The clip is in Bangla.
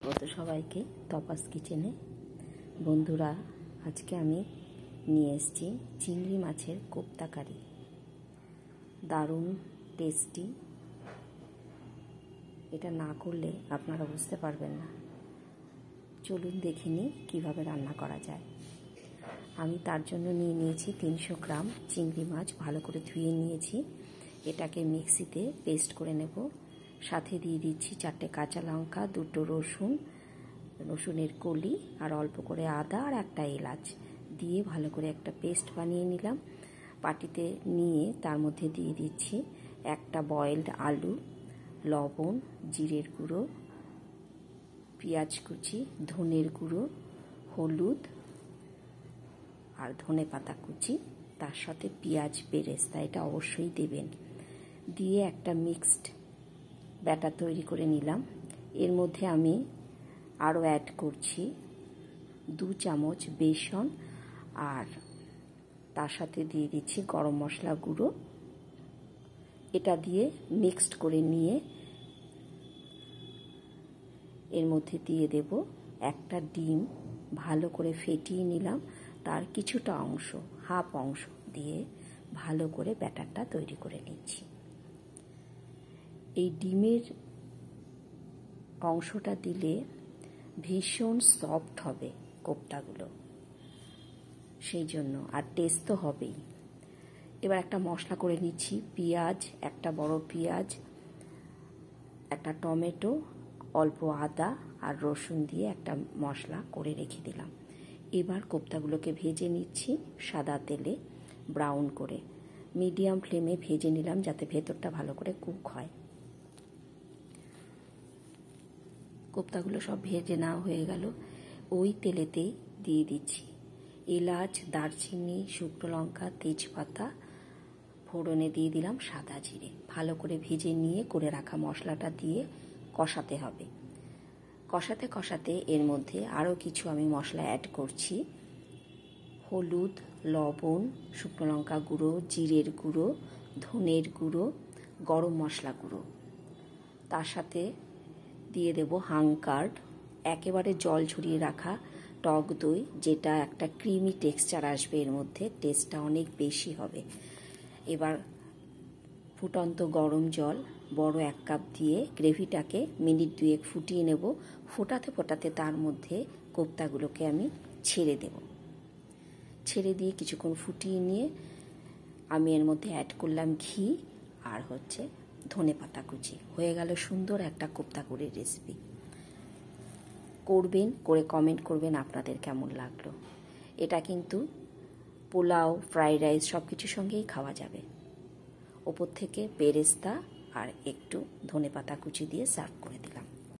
স্বাগত সবাইকে তপাস কিচেনে। বন্ধুরা, আজকে আমি নিয়ে এসেছি চিংড়ি মাছের কোপ্তা কারি। দারুণ টেস্টি। এটা না করলে আপনারা বুঝতে পারবেন না। চলুন দেখে নিই কীভাবে রান্না করা যায়। আমি তার জন্য নিয়ে নিয়েছি 300 গ্রাম চিংড়ি মাছ, ভালো করে ধুয়ে নিয়েছি। এটাকে মিক্সিতে পেস্ট করে নেব। সাথে দিয়ে দিচ্ছি 4টে কাঁচা লঙ্কা, 2টো রসুনের কলি, আর অল্প করে আদা আর একটা এলাচ দিয়ে ভালো করে একটা পেস্ট বানিয়ে নিলাম। বাটিতে নিয়ে তার মধ্যে দিয়ে দিচ্ছি একটা বয়েলড আলু, লবণ, জিরের গুঁড়ো, পেঁয়াজ কুচি, ধনের গুঁড়ো, হলুদ আর ধনে পাতা কুচি, তার সাথে পেঁয়াজ বেরেস্তা, এটা অবশ্যই দেবেন। দিয়ে একটা মিক্সড ব্যাটার তৈরি করে নিলাম। এর মধ্যে আমি আরও অ্যাড করছি 2 চামচ বেসন, আর তার সাথে দিয়ে দিচ্ছি গরম মশলা গুঁড়ো। এটা দিয়ে মিক্সড করে নিয়ে এর মধ্যে দিয়ে দেব একটা ডিম, ভালো করে ফেটিয়ে নিলাম। তার কিছুটা অংশ, হাফ অংশ দিয়ে ভালো করে ব্যাটারটা তৈরি করে নিচ্ছি। এই ডিমের অংশটা দিলে ভীষণ সফট হবে কোপ্তাগুলো, সেই জন্য, আর টেস্ট তো হবেই। এবার একটা মশলা করে নিচ্ছি। পেঁয়াজ, একটা বড় পেঁয়াজ, একটা টমেটো, অল্প আদা আর রসুন দিয়ে একটা মশলা করে রেখে দিলাম। এবার কোপ্তাগুলোকে ভেজে নিচ্ছি সাদা তেলে, ব্রাউন করে। মিডিয়াম ফ্লেমে ভেজে নিলাম যাতে ভেতরটা ভালো করে কুক হয়। কোপ্তাগুলো সব ভেজে নেওয়া হয়ে গেল। ওই তেলেতেই দিয়ে দিচ্ছি এলাচ, দারচিনি, শুকনো লঙ্কা, তেজপাতা, ফোড়নে দিয়ে দিলাম সাদা জিরে। ভালো করে ভেজে নিয়ে করে রাখা মশলাটা দিয়ে কষাতে হবে। কষাতে কষাতে এর মধ্যে আরও কিছু আমি মশলা অ্যাড করছি। হলুদ, লবণ, শুকনো লঙ্কা গুঁড়ো, জিরের গুঁড়ো, ধনের গুঁড়ো, গরম মশলা গুঁড়ো। তার সাথে দিয়ে দেব হাঙ্কার্ড, একেবারে জল ঝরিয়ে রাখা টক দই, যেটা একটা ক্রিমি টেক্সচার আসবে এর মধ্যে, টেস্টটা অনেক বেশি হবে। এবার ফুটন্ত গরম জল বড় 1 কাপ দিয়ে গ্রেভিটাকে মিনিট 2 ফুটিয়ে নেব। ফোটাতে ফোটাতে তার মধ্যে কোপ্তাগুলোকে আমি ছেড়ে দেব। ছেড়ে দিয়ে কিছুক্ষণ ফুটিয়ে নিয়ে আমি এর মধ্যে অ্যাড করলাম ঘি আর ধনে পাতা কুচি। হয়ে গেল সুন্দর একটা কোপ্তা কারির রেসিপি। করবেন, করে কমেন্ট করবেন আপনাদের কেমন লাগলো। এটা কিন্তু পোলাও, ফ্রাইড রাইস সব কিছুর সঙ্গেই খাওয়া যাবে। ওপর থেকে বেরেস্তা আর একটু ধনে পাতা কুচি দিয়ে সার্ভ করে